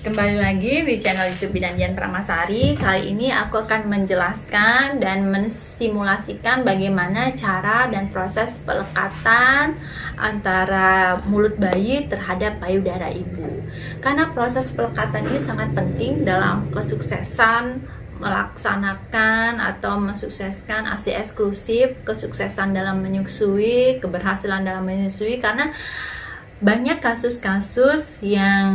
Kembali lagi di channel YouTube Bidan Dian Pramasari. Kali ini aku akan menjelaskan dan mensimulasikan bagaimana cara dan proses pelekatan antara mulut bayi terhadap payudara ibu. Karena proses pelekatan ini sangat penting dalam kesuksesan melaksanakan atau mensukseskan ASI eksklusif, kesuksesan dalam menyusui, keberhasilan dalam menyusui, karena banyak kasus-kasus yang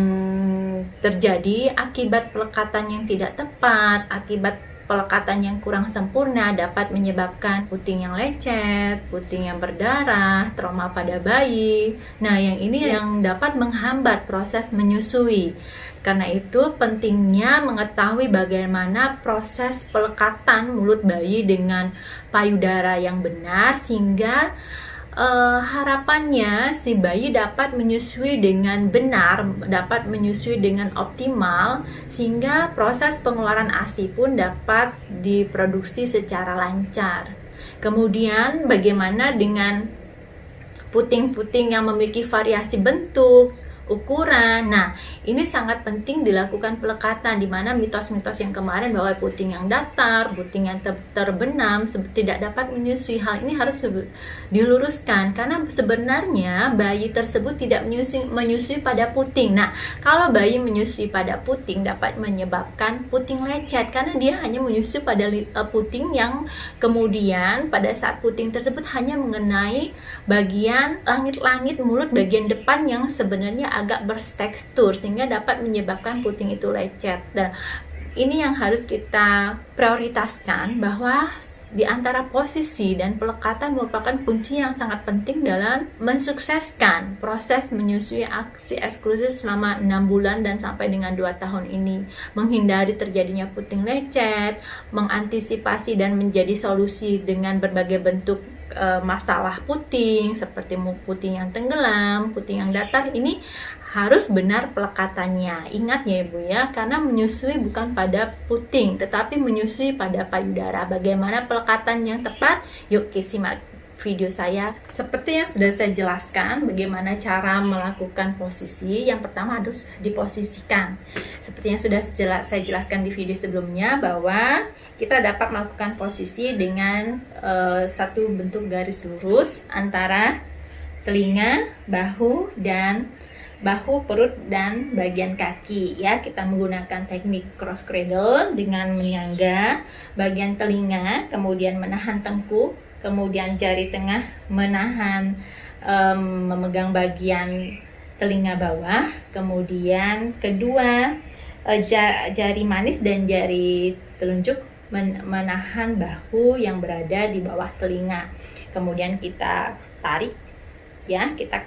terjadi akibat pelekatan yang tidak tepat, akibat pelekatan yang kurang sempurna dapat menyebabkan puting yang lecet, puting yang berdarah, trauma pada bayi. Nah, yang ini yang dapat menghambat proses menyusui. Karena itu pentingnya mengetahui bagaimana proses pelekatan mulut bayi dengan payudara yang benar, sehingga harapannya si bayi dapat menyusui dengan benar, dapat menyusui dengan optimal, sehingga proses pengeluaran ASI pun dapat diproduksi secara lancar. Kemudian bagaimana dengan puting-puting yang memiliki variasi bentuk, ukuran. Nah, ini sangat penting dilakukan pelekatan, di mana mitos-mitos yang kemarin bahwa puting yang datar, puting yang terbenam tidak dapat menyusui. Hal ini harus diluruskan, karena sebenarnya bayi tersebut tidak menyusui pada puting. Nah, kalau bayi menyusui pada puting dapat menyebabkan puting lecet, karena dia hanya menyusui pada puting yang kemudian pada saat puting tersebut hanya mengenai bagian langit-langit mulut bagian depan yang sebenarnya agak bertekstur, sehingga dapat menyebabkan puting itu lecet. Dan ini yang harus kita prioritaskan, bahwa di antara posisi dan pelekatan merupakan kunci yang sangat penting dalam mensukseskan proses menyusui ASI eksklusif selama 6 bulan dan sampai dengan 2 tahun ini. Menghindari terjadinya puting lecet, mengantisipasi dan menjadi solusi dengan berbagai bentuk masalah puting, seperti puting yang tenggelam, puting yang datar. Ini harus benar pelekatannya. Ingat ya Ibu ya, karena menyusui bukan pada puting, tetapi menyusui pada payudara. Bagaimana pelekatan yang tepat? Yuk simak video saya. Seperti yang sudah saya jelaskan, bagaimana cara melakukan posisi. Yang pertama harus diposisikan. Seperti yang sudah saya jelaskan di video sebelumnya, bahwa kita dapat melakukan posisi dengan satu bentuk garis lurus antara telinga, bahu, perut, dan bagian kaki ya. Kita menggunakan teknik cross cradle dengan menyangga bagian telinga, kemudian menahan tengkuk, kemudian jari tengah menahan memegang bagian telinga bawah, kemudian kedua jari manis dan jari telunjuk menahan bahu yang berada di bawah telinga. Kemudian kita tarik ya, kita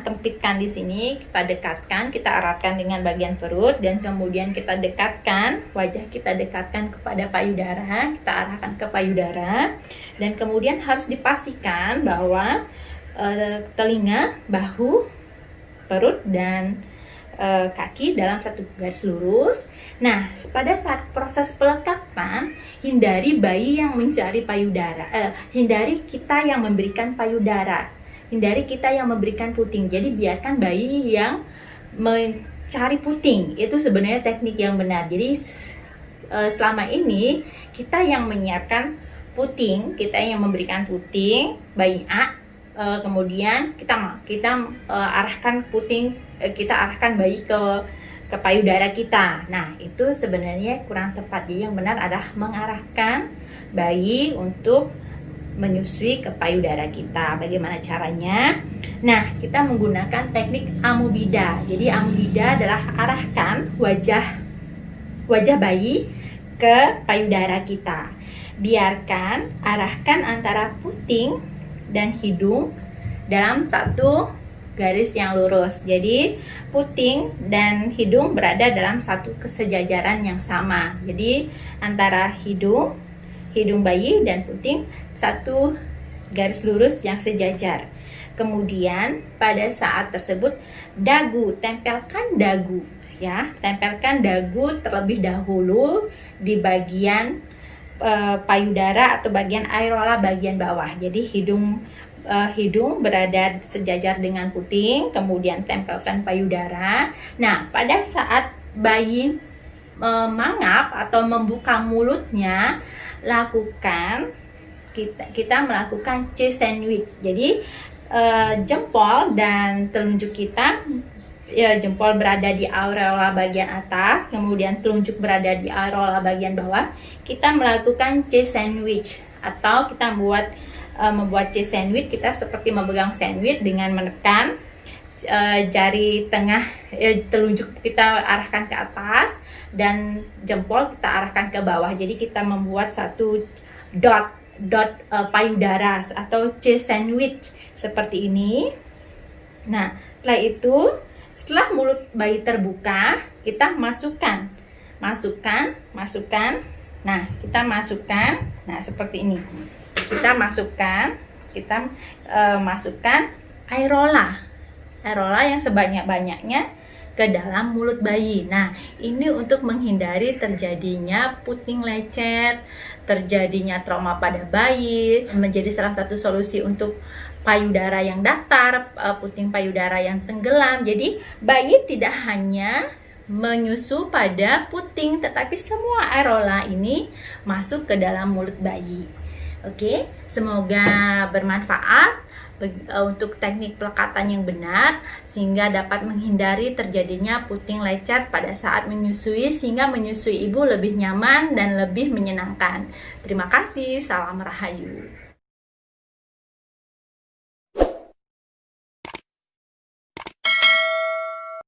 kempitkan di sini, kita dekatkan, kita eratkan dengan bagian perut, dan kemudian kita dekatkan, wajah kita dekatkan kepada payudara, kita arahkan ke payudara, dan kemudian harus dipastikan bahwa telinga, bahu, perut, dan kaki dalam satu garis lurus. Nah, pada saat proses pelekatan, hindari bayi yang mencari payudara, hindari kita yang memberikan payudara, hindari kita yang memberikan puting. Jadi biarkan bayi yang mencari puting. Itu sebenarnya teknik yang benar. Jadi selama ini kita yang menyiapkan puting, kita yang memberikan puting bayi A, kemudian kita arahkan puting, kita arahkan bayi ke payudara kita. Nah, itu sebenarnya kurang tepat. Jadi yang benar adalah mengarahkan bayi untuk menyusui ke payudara kita. Bagaimana caranya? Nah, kita menggunakan teknik amubida. Jadi amubida adalah arahkan wajah bayi ke payudara kita. Biarkan arahkan antara puting dan hidung dalam satu garis yang lurus. Jadi puting dan hidung berada dalam satu kesejajaran yang sama. Jadi antara hidung bayi dan puting satu garis lurus yang sejajar. Kemudian pada saat tersebut tempelkan dagu ya, tempelkan dagu terlebih dahulu di bagian payudara atau bagian areola bagian bawah. Jadi hidung berada sejajar dengan puting, kemudian tempelkan payudara. Nah, pada saat bayi mangap atau membuka mulutnya, kita melakukan C sandwich. Jadi jempol dan telunjuk kita, jempol berada di areola bagian atas, kemudian telunjuk berada di areola bagian bawah. Kita melakukan C sandwich, atau kita membuat C sandwich, kita seperti memegang sandwich dengan menekan jari tengah, telunjuk kita arahkan ke atas dan jempol kita arahkan ke bawah. Jadi kita membuat satu dot payudara atau C sandwich seperti ini. Nah, setelah mulut bayi terbuka, kita masukkan. Nah, kita masukkan. Nah, seperti ini. Kita masukkan aerola yang sebanyak-banyaknya ke dalam mulut bayi. Nah, ini untuk menghindari terjadinya puting lecet, terjadinya trauma pada bayi, menjadi salah satu solusi untuk payudara yang datar, puting payudara yang tenggelam. Jadi, bayi tidak hanya menyusu pada puting, tetapi semua aerola ini masuk ke dalam mulut bayi. Oke, semoga bermanfaat untuk teknik pelekatan yang benar, sehingga dapat menghindari terjadinya puting lecet pada saat menyusui, sehingga menyusui ibu lebih nyaman dan lebih menyenangkan. Terima kasih, salam Rahayu.